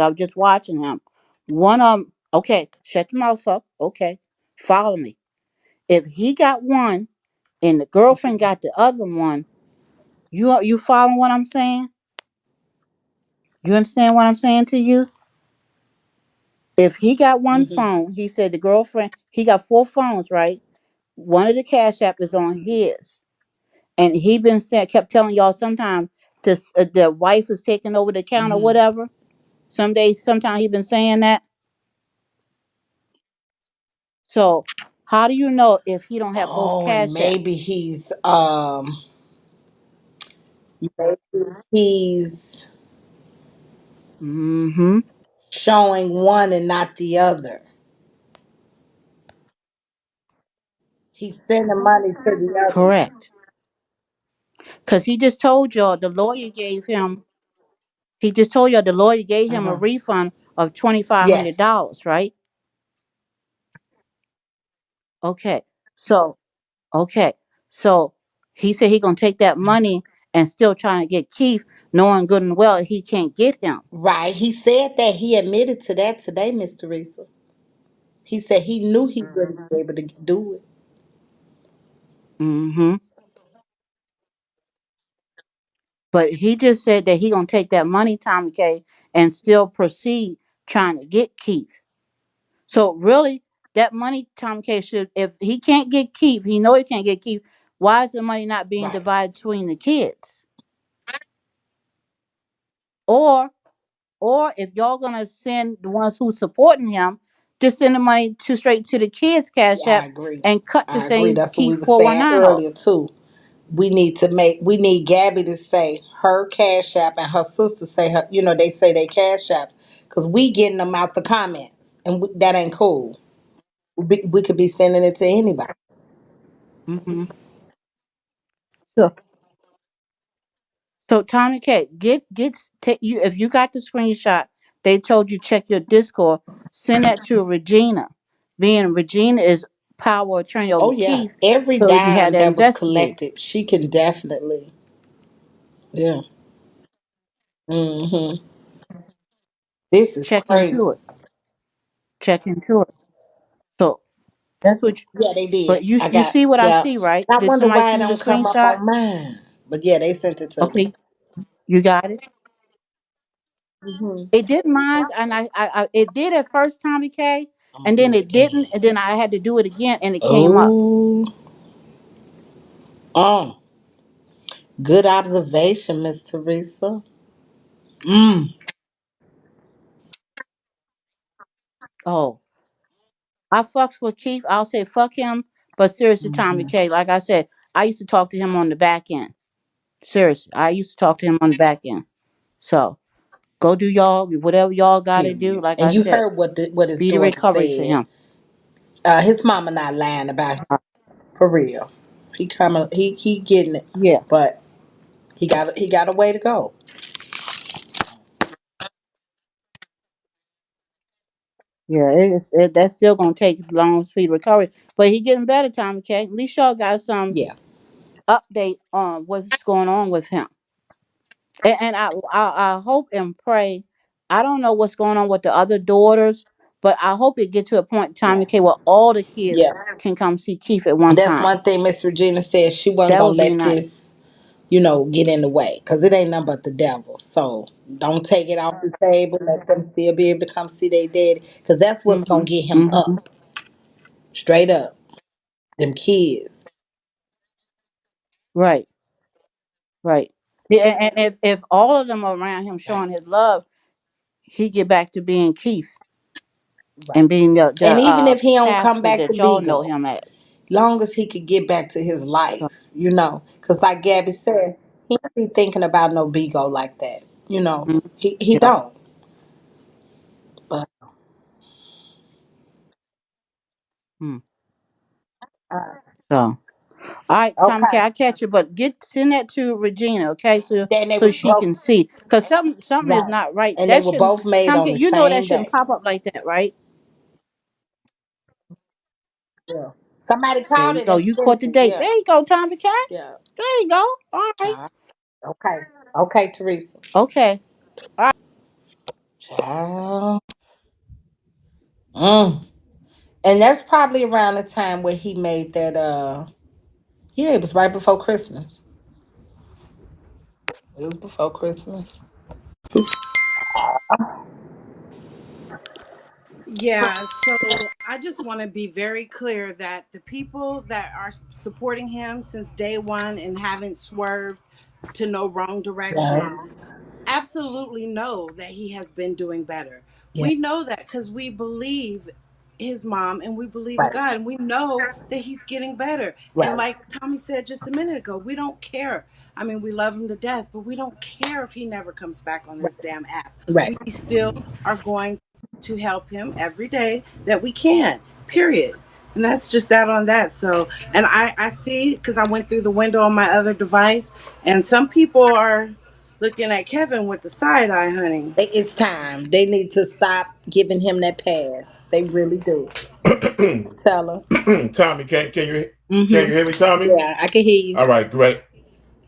I was just watching him. One of them, okay, shut your mouth up. Okay, follow me. If he got one and the girlfriend got the other one, you following what I'm saying? You understand what I'm saying to you? If he got one Hmm. phone, he said the girlfriend, he got four phones, right? One of the cash app is on his, and he been saying, kept telling y'all sometime this the wife is taking over the account or Hmm. whatever. Some days, sometimes he been saying that. So how do you know if he don't have both Oh, and cash maybe apps? he's Mm-hmm. showing one and not the other. He's sending money to the other one. Correct. Because he just told y'all the lawyer gave him. He just told y'all the lawyer gave him a Uh-huh. refund of $2,500, Yes. right? Okay. So okay. So he said he gonna take that money and still trying to get Keith, knowing good and well he can't get him. Right. He said that he admitted to that today, Miss Teresa. He said he knew he wouldn't be able to do it. Mm-hmm. But he just said that he gonna take that money, Tommy K, and still proceed trying to get Keith. So really, that money, Tommy K, should, if he can't get Keith, he know he can't get Keith. Why is the money not being Right. divided between the kids? Or or if y'all gonna send the ones who supporting him, just send the money to straight to the kids' cash Yeah, I app agree. and cut the I agree. save That's what we Keith were saying 419 off. earlier too. We need Gabby to say her cash app and her sister say her, they say they cash apps because we getting them out the comments and that ain't cool. We could be sending it to anybody. Mm-hmm. So so Tommy K, take you if you got the screenshot, they told you check your Discord, send that to Regina. Being Regina is power of attorney Oh over yeah, Keith, every so we can have dime that that was investigated. collected, she can definitely, yeah. Hmm. This is Check into crazy. it. Check into it. So that's what. Yeah, they did. But you I you got, see what I yeah. see, right? I Did wonder somebody why it send you the don't come up screenshot? on mine. But yeah, they sent it to me. Okay, you got it. Hmm. It did mine, and I it did at first, Tommy K, I'm gonna and do then it it again. didn't, and then I had to do it again, and it came up. Oh, oh, good observation, Miss Teresa. Mm. Oh, I fucks with Keith. I'll say fuck him, but seriously, Tommy Hmm. K, like I said, I used to talk to him on the back end. Seriously, I used to talk to him on the back end. So go do y'all whatever y'all got to do. Period. Like I And you said, heard what his speedy daughter recovery for said. him. His mama not lying about him for real. He coming. He getting it, Yeah, but he got a way to go. yeah, that's still gonna take long, speedy recovery, but he getting better, Tommy K. At least y'all got some Yeah, update on what's going on with him. And I hope and pray. I don't know what's going on with the other daughters, but I hope it get to a point in time, okay, where all the kids yeah. can come see Keith at one That's time. one thing Miss Regina said. She wasn't That gonna would be let nice. this, get in the way because it ain't nothing but the devil. So don't take it off the table. Let them still be able to come see their daddy because that's what's Hmm. gonna get him Hmm. up, straight up. Them kids. Right. Right. Yeah, and if all of them are around him Right. showing his love, he get back to being Keith Right. and being And even if he don't come pastor back to that y'all know Bigo, him as. long as he could get back to his life, So, because like Gabby said, he don't be thinking about no Bigo like that. mhm. He Yeah. don't. But Hmm. uh, So, all right, Tom K, okay. I catch you, but send that to Regina, okay, Then they so was she both can see, cause something is right, not right. and they That were shouldn't, both made Tom on K, the you know that same shouldn't day. pop up like that, right? Yeah. Somebody There called you it go. and You sent caught the it. date. Yeah, There you go, Tommy K. yeah. There you go. All right. Okay, okay, Teresa. Okay. All right. Child. Mm. And that's probably around the time where he made that yeah, it was right before Christmas. It was before Christmas. Yeah, so I just want to be very clear that the people that are supporting him since day one and haven't swerved to no wrong Yeah. direction absolutely know that he has been doing better. Yeah. We know that because we believe his mom and we believe in Right. God and we know that he's getting better. And Right. like Tommy said just a minute ago, we don't care. I mean, we love him to death, but we don't care if he never comes back on Right. this damn app. Right. We still are going to help him every day that we can, period. And that's just that on that. So, and I see because I went through the window on my other device, and some people are looking at Kevin with the side eye, honey. It's time. They need to stop giving him that pass. They really do. Tell her. Tommy, can Mm-hmm. you hear me, Tommy? Yeah, I can hear you. All right, great.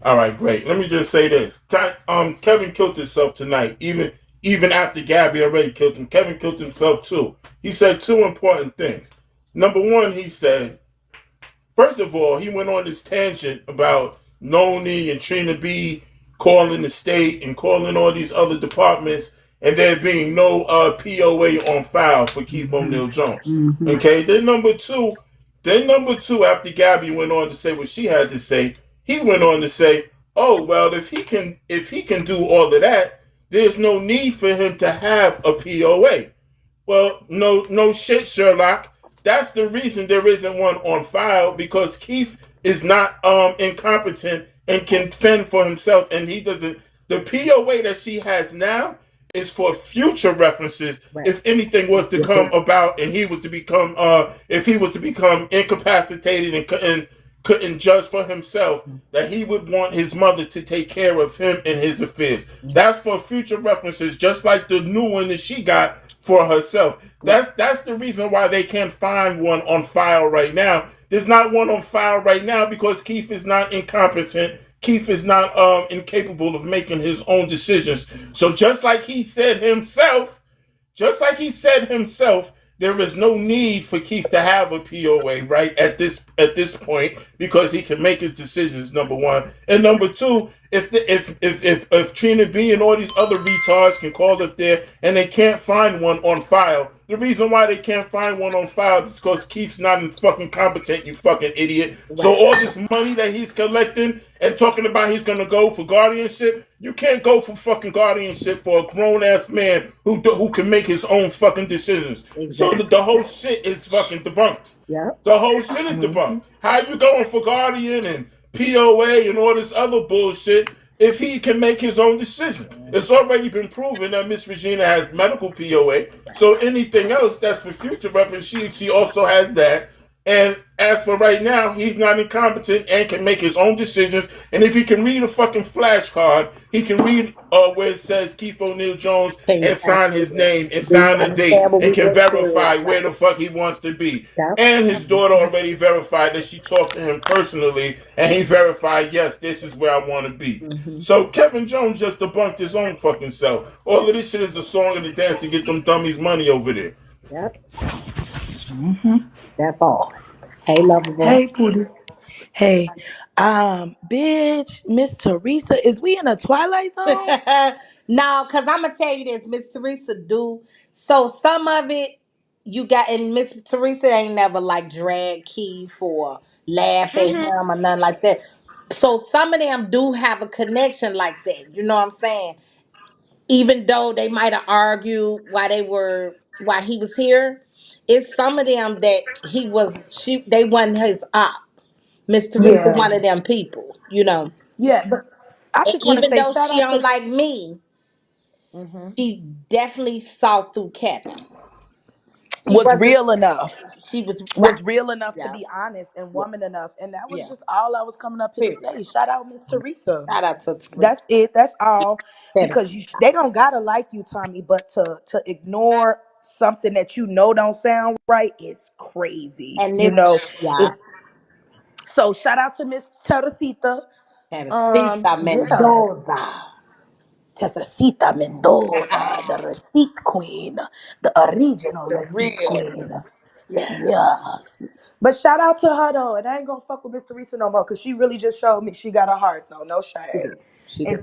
All right, great. Let me just say this: Kevin killed himself tonight. Even after Gabby already killed him, Kevin killed himself too. He said two important things. Number one, he said, first of all, he went on this tangent about Noni and Trina B calling the state and calling all these other departments, and there being no POA on file for Keith Mm-hmm. O'Neil Jones. Mm-hmm. Okay, then number two, after Gabby went on to say what she had to say, he went on to say, "Oh well, if he can do all of that, there's no need for him to have a POA." Well, no shit, Sherlock. That's the reason there isn't one on file because Keith is not incompetent and can fend for himself, and he doesn't. The POA that she has now is for future references. Right. If anything was to Yes, come sir. about, and he was to become, if he was to become incapacitated and couldn't judge for himself, that he would want his mother to take care of him and his affairs. That's for future references, just like the new one that she got for herself. Right. That's the reason why they can't find one on file right now. There's not one on file right now because Keith is not incompetent. Keith is not incapable of making his own decisions. So just like he said himself, there is no need for Keith to have a POA right at this point because he can make his decisions. Number one, and number two, if Trina B and all these other retards can call up there and they can't find one on file, the reason why they can't find one on file is because Keith's not fucking competent. You fucking idiot. So Right. all this money that he's collecting and talking about he's gonna go for guardianship, you can't go for fucking guardianship for a grown ass man who can make his own fucking decisions. So Exactly. the whole shit is fucking debunked. Yep. The whole shit is Mm-hmm. debunked. How you going for guardian and POA and all this other bullshit if he can make his own decision? It's already been proven that Miss Regina has medical POA. So anything else that's for future reference, she also has that. And as for right now, he's not incompetent and can make his own decisions. And if he can read a fucking flashcard, he can read where it says Keith O'Neil Jones and sign his Exactly. name and Do you sign a date understand what we and can just said? verify where the fuck he wants to be. Yep. And his daughter already verified that she talked to him personally, and he verified, yes, this is where I want to be. Mm-hmm. So Kevin Jones just debunked his own fucking self. All of this shit is a song and a dance to get them dummies money over there. Yep. Mm-hmm. That's all. Hey, lovable. Hey, Pootie. Hey, bitch, Miss Teresa, is we in a Twilight Zone? No, because I'm gonna tell you this, Miss Teresa do. So some of it you got, and Miss Teresa ain't never like drag Keith or laugh at him Mm-hmm. or nothing like that. So some of them do have a connection like that. You know what I'm saying? Even though they might have argued while he was here, it's some of them that they wasn't his op. Miss Teresa Yeah, one of them people, you know. yeah, but I And just want to even say though shout she out don't to. like me, Hmm. she definitely saw through Kevin. She Was wasn't. real enough. She was right. Was real enough to Yeah. be honest and Yeah. woman enough, and that was Yeah. just all I was coming up here to Period. say. Shout out Miss Teresa. Shout out to Teresa. That's it. That's all. Kevin. Because they don't gotta like you, Tommy, but to ignore something that you know don't sound right is crazy. And this, yeah, It's so shout out to Miss Teresita. Teresa Yeah. Mendoza. Tessacita Mendoza, the receipt queen, the original The receipt real. queen. Yeah. Yes. But shout out to her though, and I ain't gonna fuck with Miss Teresa no more because she really just showed me she got a heart though, no She shade. do. She And do.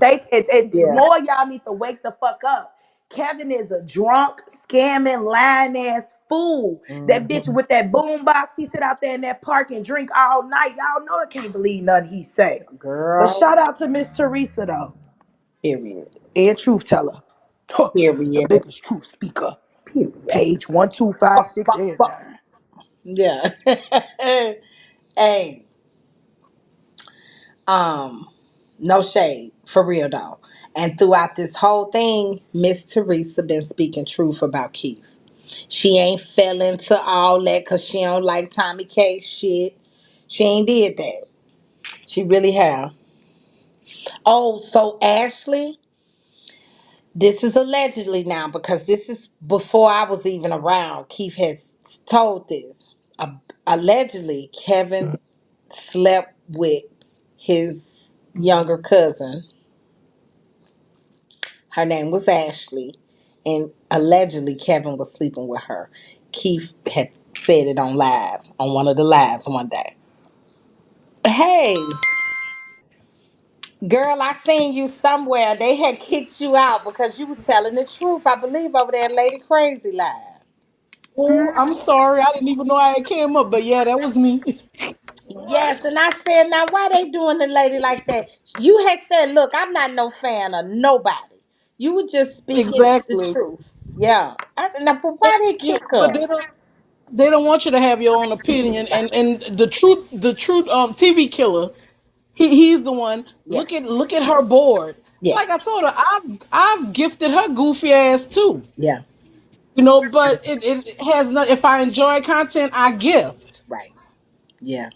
and Yeah. more y'all need to wake the fuck up. Kevin is a drunk, scamming, lying ass fool. That bitch Hmm. with that boom box, he sit out there in that park and drink all night. Y'all know I can't believe nothing he say. But Girl. shout out to Miss Teresa though, Period. and truth teller. Huh, the Period. biggest truth speaker. Period. Page 1, 2, 5, 6, Bop, and bop. 9. Yeah. Hey, um, no shade. For real though. And throughout this whole thing, Miss Teresa been speaking truth about Keith. She ain't fell into all that because she don't like TomiKay shit. She ain't did that. She really have. Oh, so Ashley, this is allegedly now because this is before I was even around. Keith has told this. Allegedly, Kevin slept with his younger cousin. Her name was Ashley, and allegedly Kevin was sleeping with her. Keith had said it on live, on one of the lives one day. Hey, girl, I seen you somewhere. They had kicked you out because you were telling the truth. I believe over there in Lady Crazy Live. Oh, I'm sorry. I didn't even know I had came up, but yeah, that was me. Yes, and I said, now why they doing the lady like that? You had said, look, I'm not no fan of nobody. You were just speaking the Exactly. truth. Yeah. Now, but But why they yeah, kick but her? they don't want you to have your own opinion. And the truth TV killer, he's the one. Yeah. Look at her board. Yeah. Like I told her, I've gifted her goofy ass too. Yeah. But it has not. If I enjoy content, I gift. Right. Yeah.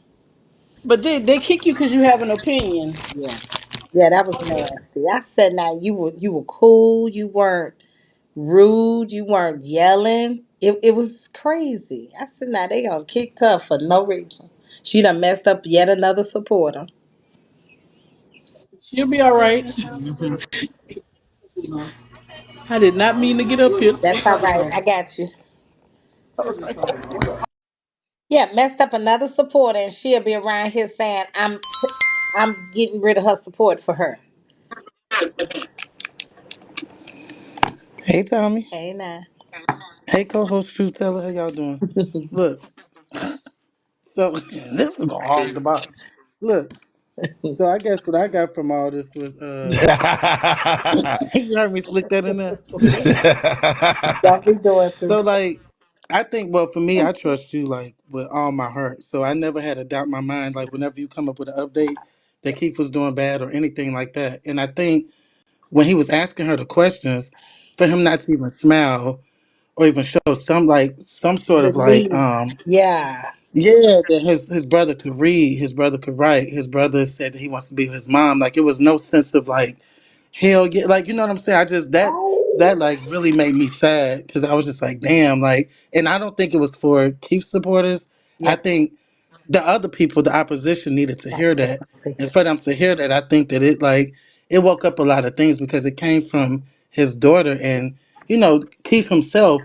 But they kick you because you have an opinion. Yeah. Yeah, that was nasty. I said, now you were cool. You weren't rude. You weren't yelling. It was crazy. I said, now they gonna kick her for no reason. She done messed up yet another supporter. She'll be all right. Hmm. I did not mean to get up here. That's all right. I got you. Yeah, messed up another supporter, and she'll be around here saying, I'm getting rid of her support for her." Hey Tommy. Hey, now. Hey co-host Truth Teller, how y'all doing? Look, so this is gonna hog the box. Look, so I guess what I got from all this was you heard me slick that in there. Don't be doing too. So like I think well for me I trust you like with all my heart. So I never had a doubt in my mind like whenever you come up with an update that Keith was doing bad or anything like that. And I think when he was asking her the questions, for him not to even smile or even show some sort of Relief. Yeah. yeah, that his brother could read, his brother could write, his brother said that he wants to be with his mom. Like it was no sense of like hell yeah, like you know what I'm saying. I just that like really made me sad because I was just like damn, like, and I don't think it was for Keith supporters. I Yeah. think the other people, the opposition, needed to hear that, and Exactly. for them to hear that, I think that it woke up a lot of things because it came from his daughter, and Keith himself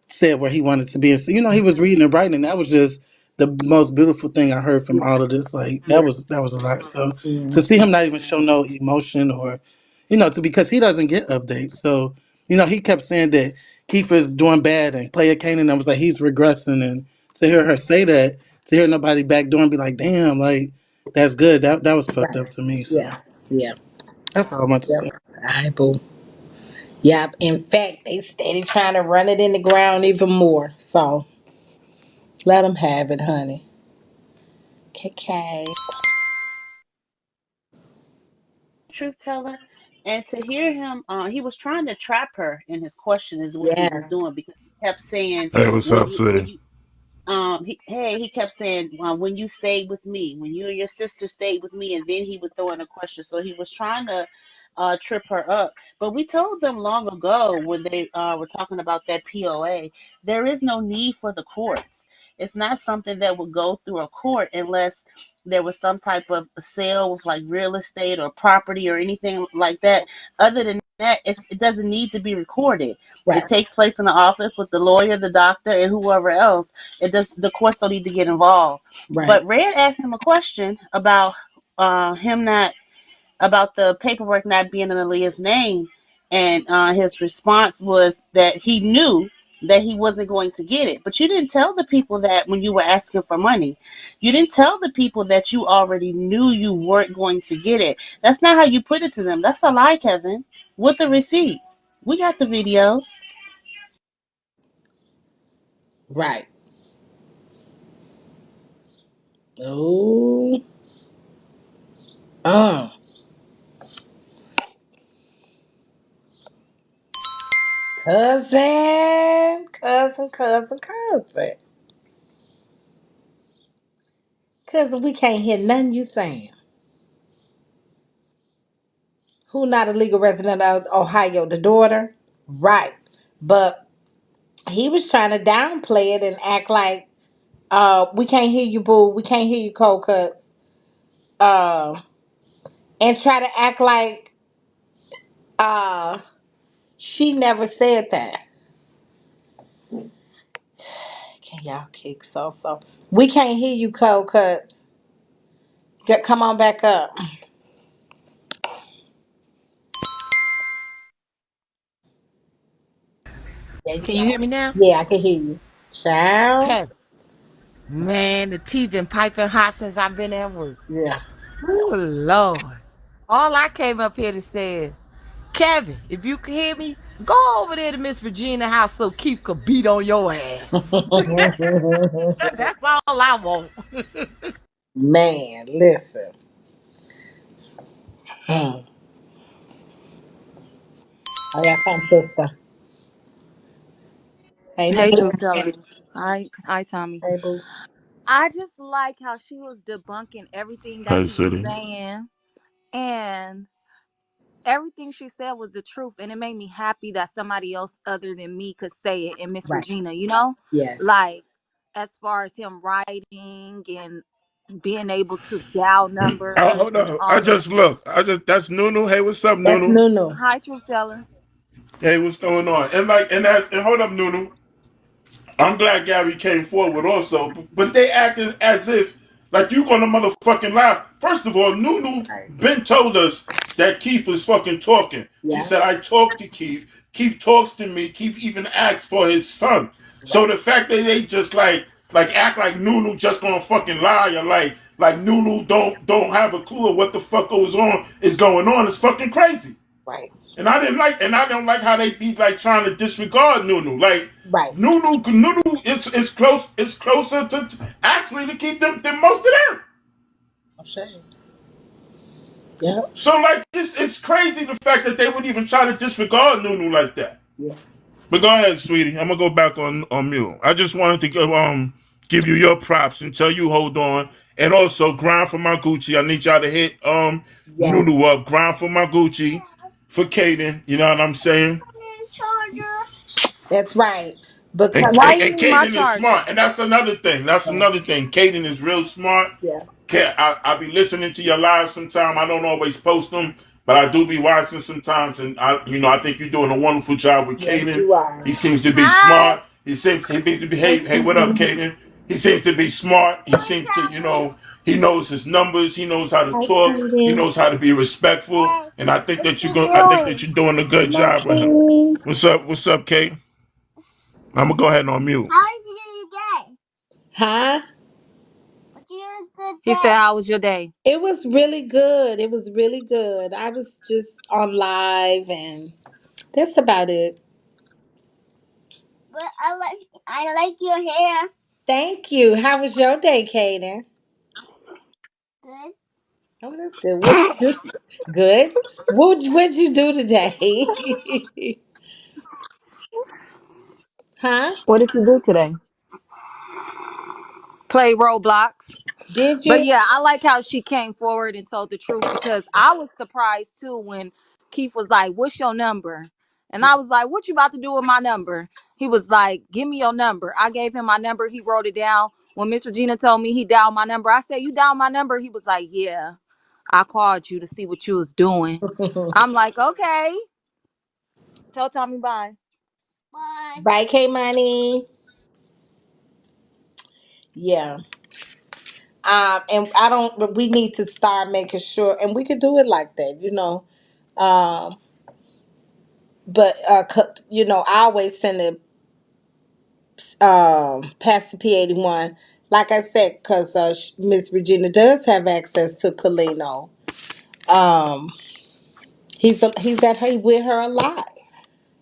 said where he wanted to be. And so, he was reading and writing, and that was just the most beautiful thing I heard from Yeah. all of this. Like Yeah. that was a lot. So to Mm. see him not even show no emotion or, because he doesn't get updates. So he kept saying that Keith is doing bad and Player Kane, I was like he's regressing, and to hear her say that, to hear nobody back door and be like, damn, like that's good. That was fucked Right. up to me. So Yeah. Yeah. that's all I want to Yep. say. All right, boo. Yep. In fact, they steady trying to run it in the ground even more. So let them have it, honey. KK. Truth teller, and to hear him, he was trying to trap her in his question is what he was Yeah. doing because he kept saying Hey, what's when up, you when sweetie? you he kept saying when you stayed with me, when you and your sister stayed with me, and then he would throw in a question. So he was trying to trip her up. But we told them long ago when they were talking about that POA, there is no need for the courts. It's not something that would go through a court unless there was some type of sale with like real estate or property or anything like that. Other than that, it doesn't need to be recorded. It Right. takes place in the office with the lawyer, the doctor, and whoever else. It does. The courts don't need to get involved. Right. But Red asked him a question about him not about the paperwork not being in Aaliyah's name, and his response was that he knew that he wasn't going to get it. But you didn't tell the people that when you were asking for money. You didn't tell the people that you already knew you weren't going to get it. That's not how you put it to them. That's a lie, Kevin. With the receipt. We got the videos. Right. Oh. Uh. Cousin. Cousin, cousin, cousin. Cousin, we can't hear nothing you saying. Who not a legal resident of Ohio? The daughter? Right. But he was trying to downplay it and act like, we can't hear you, boo. We can't hear you, cold cuts. Uh, and try to act like uh, she never said that. Can y'all kick so? We can't hear you, cold cuts. Come on back up. Yeah, Can you hear me now? yeah, I can hear you. Child. Okay. Man, the tea been piping hot since I've been at work. Yeah. Oh Lord. All I came up here to say is, Kevin, if you can hear me, go over there to Miss Regina's house so Keith could beat on your ass. That's all I want. Man, listen. Hmm. Oh, yeah, come, sister. Hey, Hey, Nicole. truth teller. Hi, Tommy. Hey, boo. I just like how she was debunking everything that Hi, he was sweetie. saying, and everything she said was the truth, and it made me happy that somebody else other than me could say it. And Miss Right. Regina, Yes. like as far as him writing and being able to dial Oh, numbers hold and on. I all that. just look. That's Nunu. Hey, what's up, That's Nunu? Nunu. Hi, truth teller. Hey, what's going on? And hold up, Nunu. I'm glad Gary came forward also, but they acted as if like you gonna motherfucking lie. First of all, Nunu Right. Ben told us that Keith was fucking talking. She Yeah. said, I talked to Keith. Keith talks to me. Keith even asked for his son. So Right. the fact that they just like act like Nunu just gonna fucking lie or like Nunu don't have a clue of what the fuck is going on is fucking crazy. Right. And I don't like how they be like trying to disregard Nunu. Like Right. Nunu is closer to actually to keep them than most of them. I'm saying. Yep. So like it's crazy the fact that they would even try to disregard Nunu like that. Yeah. But go ahead, sweetie. I'm gonna go back on mute. I just wanted to give you your props and tell you hold on. And also grind for my Gucci. I need y'all to hit Yeah. Nunu up. Grind for my Gucci for Kaden. You know what I'm saying? That's right. And, Because Why and, you and need my Kaden is charger? smart. And that's another thing. That's another thing. Kaden is real smart. yeah. I be listening to your lives sometime. I don't always post them, but I do be watching sometimes. And I think you're doing a wonderful job with Yes, Kaden. you are. He seems to be Hi. smart. He seems to be hey, what up, Kaden? He seems to be smart. He seems to, he knows his numbers. He knows how to Hi, talk. He Kaden. knows how to be respectful. And I think What that you I think that doing? you're doing a good job with him. Nothing. What's up? What's up, Kate? I'm gonna go ahead and on mute. How is your day? Huh? What you doing good He said, "How was your day?" It was really good. It was really good. I was just on live and that's about it. But I like your hair. Thank you. How was your day, Kaden? Good. Oh, that's good. What you do? Good. What'd you do today? huh? What did you do today? Play Roblox. Did But you? yeah, I like how she came forward and told the truth because I was surprised too when Keith was like, "What's your number?" And I was like, "What you about to do with my number?" He was like, "Give me your number." I gave him my number. He wrote it down. When Miss Regina told me he dialed my number, I said, "You dialed my number?" He was like, "Yeah, I called you to see what you was doing." I'm like, "Okay." Tell Tommy bye. Bye. Bye, K Money. Yeah. And I don't. We need to start making sure, and we could do it like that, you know. Um, but you know, I always send it past the P81. Like I said, because Miss Regina does have access to Kalino. Um, he's at her with her a lot.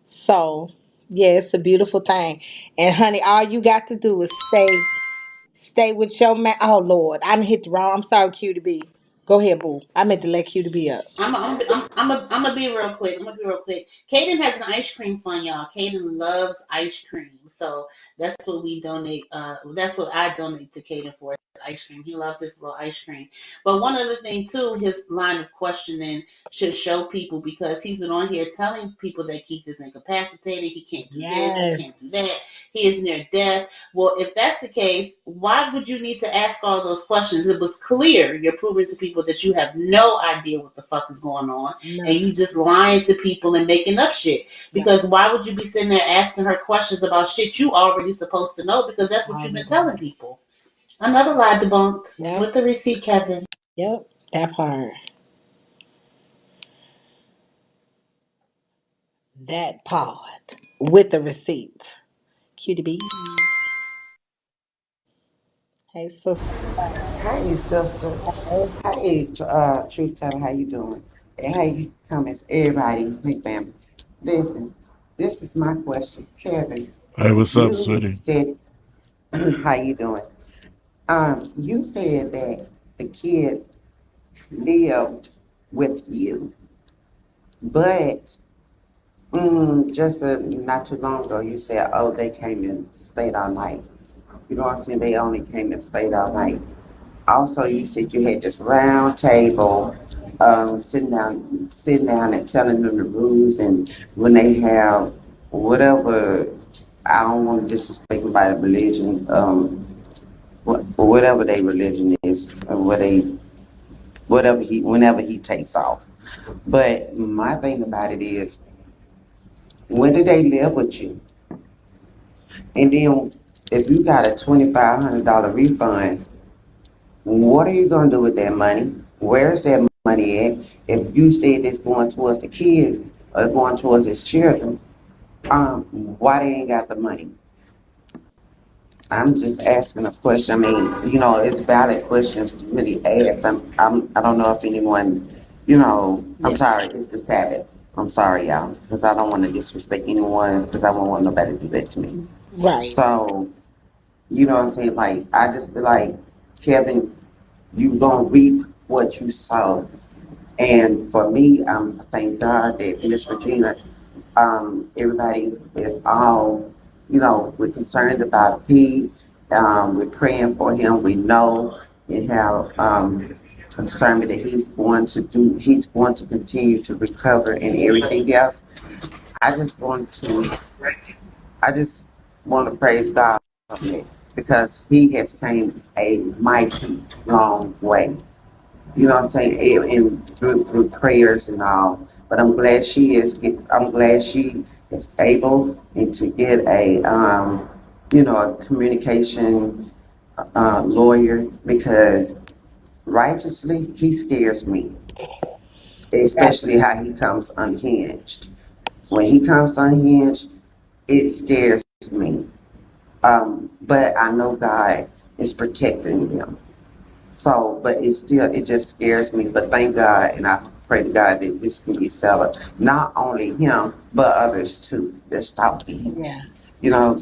So yeah, it's a beautiful thing. And honey, all you got to do is stay with your man. Oh Lord, I'm hit the wrong. I'm sorry, Q to be. Go ahead, boo. I meant to let Q to be up. I'm gonna be real quick. I'm gonna be real quick. Kaden has an ice cream fund, y'all. Kaden loves ice cream, so that's what we donate. That's what I donate to Kaden for, ice cream. He loves his little ice cream. But one other thing too, his line of questioning should show people, because he's been on here telling people that Keith is incapacitated. He can't do this. He can't do Yes. that. He is near death. Well, if that's the case, why would you need to ask all those questions? It was clear you're proving to people that you have no idea what the fuck is going on, and No. you just lying to people and making up shit. Right. Because why would you be sitting there asking her questions about shit you already supposed to know? Because that's what you've been telling Already. people. Another lie debunked Yep. with the receipt, Kevin. Yep. That part. That part with the receipt. Q to be. Hey, sister. Hey, sister. Hey, Truth Teller, how you doing? And how you comments, everybody, hey, family. Listen, this is my question. Kevin, Hey, what's up, you sweetie? said, how you doing? You said that the kids lived with you, but just not too long ago, you said, oh, they came and stayed all night. You know what I'm saying? They only came and stayed all night. Also, you said you had this round table, sitting down and telling them the rules, and when they have whatever, I don't want to disrespect by the religion, whatever their religion is, or whenever he takes off. But my thing about it is, when did they live with you? And then, if you got a $2,500 refund, what are you going to do with that money? Where's that money at? If you said it's going towards the kids or going towards his children, why they ain't got the money? I'm just asking a question. I mean, it's valid questions to really ask. I don't know if anyone, I'm Yeah. sorry, it's the Sabbath. I'm sorry, y'all, because I don't want to disrespect anyone, because I won't want nobody to do that to me. Right. So, you know what I'm saying? Like, I just feel like, Kevin, you gonna reap what you sow. And for me, thank God that Miss Regina, everybody is all, we're concerned about Pete. We're praying for him. We know and have concern that he's going to continue to recover and everything else. I just want to, I just want to praise God for it, because he has came a mighty long way. You know what I'm saying? And through prayers and all. But I'm glad she is able and to get a communication lawyer, because righteously he scares me, especially how he comes unhinged. When he comes unhinged, it scares me. But I know God is protecting them. So, but it just scares me. But thank God, and I pray to God that this can be settled. Not only him, but others too. They're stopping, Yeah.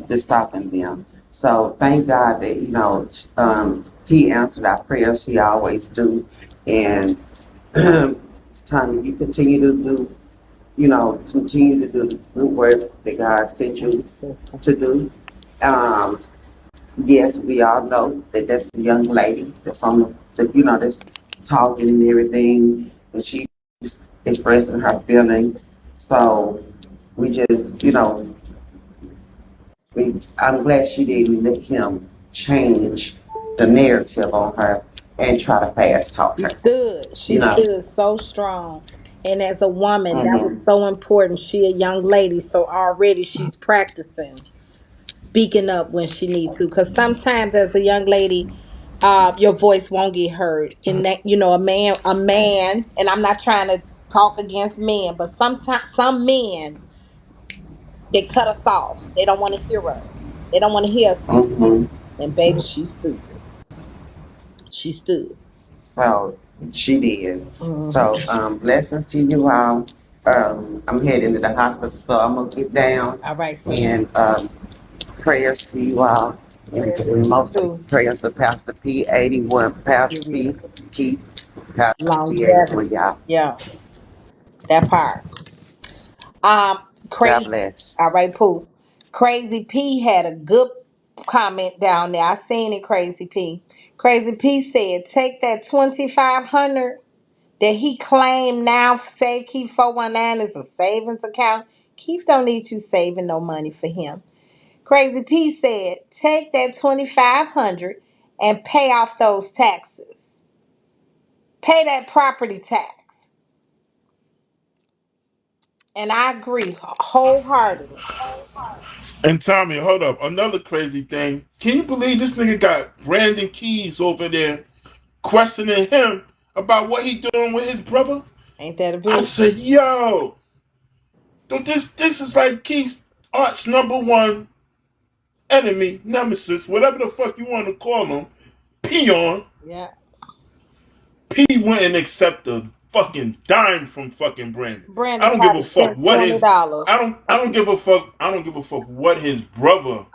they're stopping them. So thank God that, he answered our prayers. He always do. And it's time you continue to do the good work that God sent you to do. Um, Yes, we all know that that's the young lady that's that's talking and everything, and she's expressing her feelings. So we just, I'm glad she didn't let him change the narrative on her and try to fast talk She her. stood. She You know. stood so strong. And as a woman, that was Hmm. so important. She a young lady, so already she's practicing speaking up when she needs to. Because sometimes as a young lady, your voice won't get heard. And that, a man, and I'm not trying to talk against men, but sometimes some men, they cut us off. They don't want to hear us. They don't want to hear us speak. Hmm. And baby, she stood. She stood. So she did. Hmm. So blessings to you all. I'm heading to the hospital, so I'm gonna get down All right, sweetie. and prayers to you all. Prayers to And you mostly too. prayers to Pastor P81, Pastor Yeah. P, Keith, Pastor P81, Longevity. y'all. Yeah, that part. God Crazy. bless. All right, Pooh. Crazy P had a good comment down there. I seen it, Crazy P. Crazy P said, take that 2,500 that he claimed now Save Keith 419 is a savings account. Keith don't need you saving no money for him. Crazy P said, take that 2,500 and pay off those taxes. Pay that property tax. And I agree wholeheartedly. And Tommy, hold up. Another crazy thing. Can you believe this nigga got Brandon Keys over there questioning him about what he doing with his brother? Ain't that a I bitch? said, yo, dude, this is like Keith's arch number one enemy, nemesis, whatever the fuck you want to call him, peon. Yeah. P went and accepted a fucking dime from fucking Brandon. I Brandon don't give a probably fuck sent what his $20. I don't give a fuck I don't give a fuck what his brother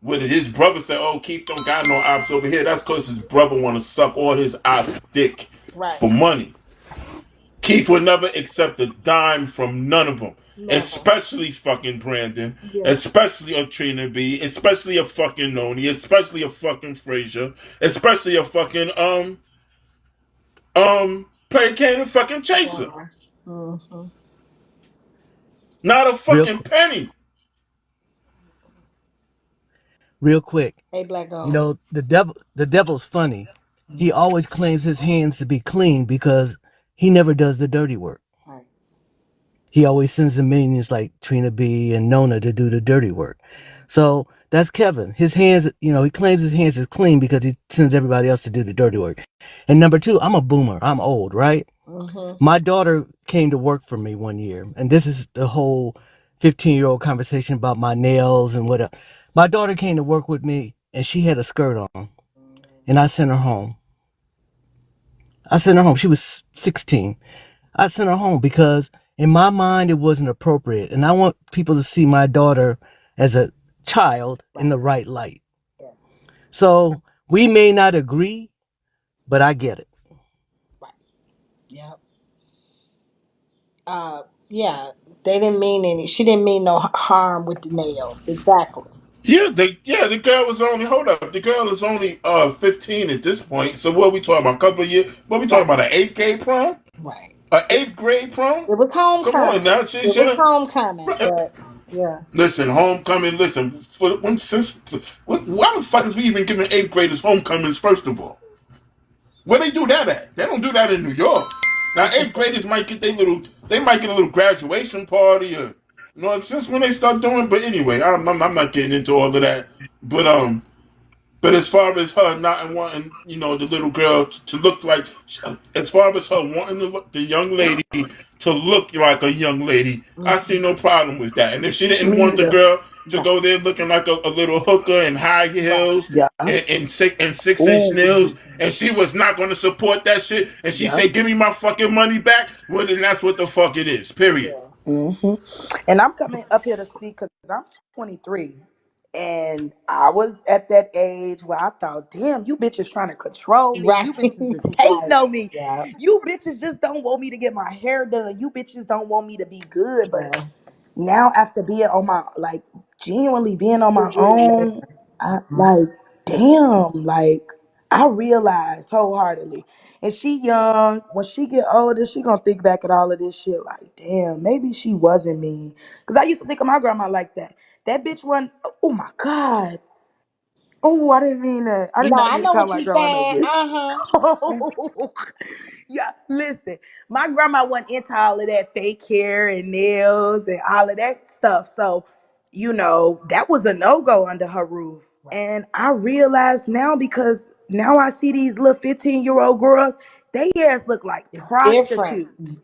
what his brother said, oh, Keith don't got no ops over here. That's because his brother want to suck all his ops dick Right. for money. Keith would never accept a dime from none of them, Never. especially fucking Brandon, Yeah. especially a Trina B, especially a fucking Noni, especially a fucking Frazier, especially a fucking Hurricane and fucking Chaser. Mm-hmm. Not a Real, fucking penny. real quick. Hey, Black You Gold. know, the devil's funny. He always claims his hands to be clean because he never does the dirty work. Right. He always sends the minions like Trina B and Nona to do the dirty work. So that's Kevin. His hands, he claims his hands is clean because he sends everybody else to do the dirty work. And number two, I'm a boomer. I'm old, right? Mm-hmm. My daughter came to work for me one year, and this is the whole 15-year-old conversation about my nails and what. My daughter came to work with me, and she had a skirt on, and I sent her home. I sent her home. She was 16. I sent her home because in my mind it wasn't appropriate, and I want people to see my daughter as a child in Right. the right light. Yes. So we may not agree, but I get it. Right. Yep. Yeah. They didn't mean any. She didn't mean no harm with the nails. Exactly. The girl was only hold up. The girl is only 15 at this point. So what we talking about? A couple of years? What we talking Right. about? An eighth grade prom? Right. An It, eighth grade prom? it was Come on homecoming. now, It she was done, homecoming, but yeah. listen, homecoming. Listen, for when since why the fuck is we even giving eighth graders homecomings? First of all, where they do that at? They don't do that in New York. Now eighth graders might get they might get a little graduation party or since when they start doing. But anyway, I'm not getting into all of that. But but as far as her not wanting, the little girl to look like, as far as her wanting the young lady to look like a young lady, I Mm-hmm. see no problem with that. And if she didn't Me want the either. girl to Right. go there looking like a little hooker in high Right. heels Yeah. and 6-inch nails, Ooh. and she was not going to support that shit, and she Yeah. said, "Give me my fucking money back," well, then that's what the fuck it is. Period. Yeah. Hmm. And I'm coming up here to speak because I'm 23. And I was at that age where I thought, damn, you bitches trying to control me. Right. You bitches is hating Right. on me. Yeah. You bitches just don't want me to get my hair done. You bitches don't want me to be good. But Yeah. now after being on my, like, genuinely being on my own, I like, damn, like, I realize wholeheartedly. And she young. When she get older, she gonna think back at all of this shit like, damn, maybe she wasn't mean. Cause I used to think of my grandma like that. That bitch wasn't. Oh my god. Oh, I didn't mean that. I did No, not I mean to know call what my you grandma no said. bitch. Uh-huh. Yeah, listen. My grandma wasn't into all of that fake hair and nails and all of that stuff. So, that was a no-go under her roof. And I realize now because now I see these little 15-year-old girls, they ass look like It's different. prostitutes.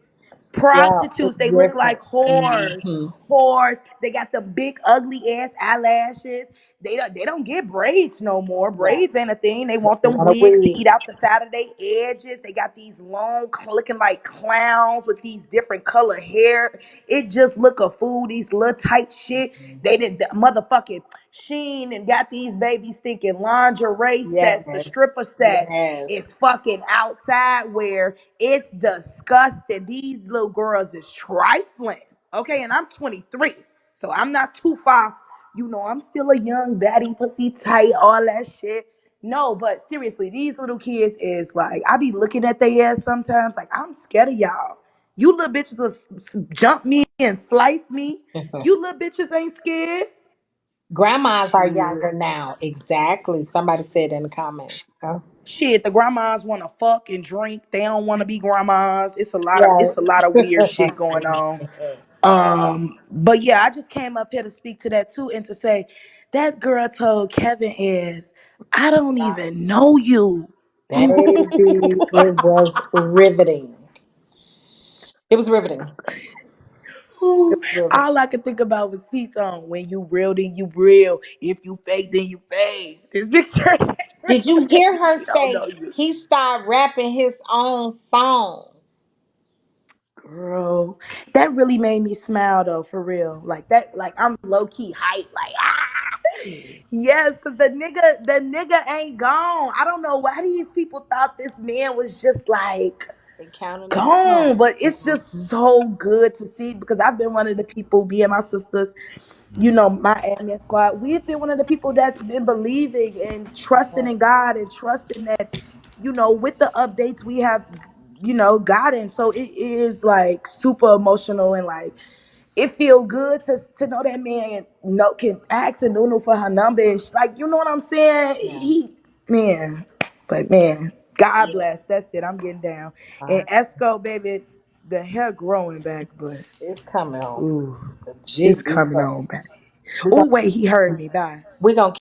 Yeah, it's Prostitutes. They look different. like whores. Hmm. Whores. They got the big ugly ass eyelashes. They don't get braids no more. Yeah. Braids ain't a thing. They They want them want a wigs to wig. eat out the side of their edges. They got these long looking like clowns with these different color hair. It just look a fool. These little tight shit. They did the motherfucking Sheen and got these babies thinking lingerie Yes. sets, the stripper sets. Yes. It's fucking outside wear. It's disgusting. These little girls is trifling. Okay, and I'm 23, so I'm not too far. I'm still a young baddie, pussy tight, all that shit. No, but seriously, these little kids is like, I be looking at their ass sometimes, like, I'm scared of y'all. You little bitches will jump me and slice me. You little bitches ain't scared. Grandmas are Shit. younger now. Exactly. Somebody said in the comments. Yeah. Shit, the grandmas want to fuck and drink. They don't want to be grandmas. Right. It's a lot of weird shit going on. But yeah, I just came up here to speak to that too and to say that girl told Kevin is, I don't even know you. Baby, it was riveting. It was riveting. It was riveting. All I could think about was peace on. When you real, then you real. If you fake, then you fake. This picture, Did you hear her she don't say know you. he started rapping his own song? Girl, that really made me smile though, for real. Like that, like I'm low key hype. Like yes, cause the nigga ain't gone. I don't know why these people thought this man was just like They counting up the gone, money. but it's just so good to see because I've been one of the people, me and my sisters, my admin squad, we've been one of the people that's been believing and trusting in God and trusting that, with the updates we have, gotten. So it is like super emotional and like it feel good to know that man can ask and Nunu for her number and like you know what I'm saying. Yeah. Man, but man, God Yeah. bless. That's it. I'm getting down. And Uh, Esco, baby, the hair growing back, but it's coming on. ooh, The it's jig is coming coming. on back. We're Oh gonna wait, he heard me. Bye. we gonna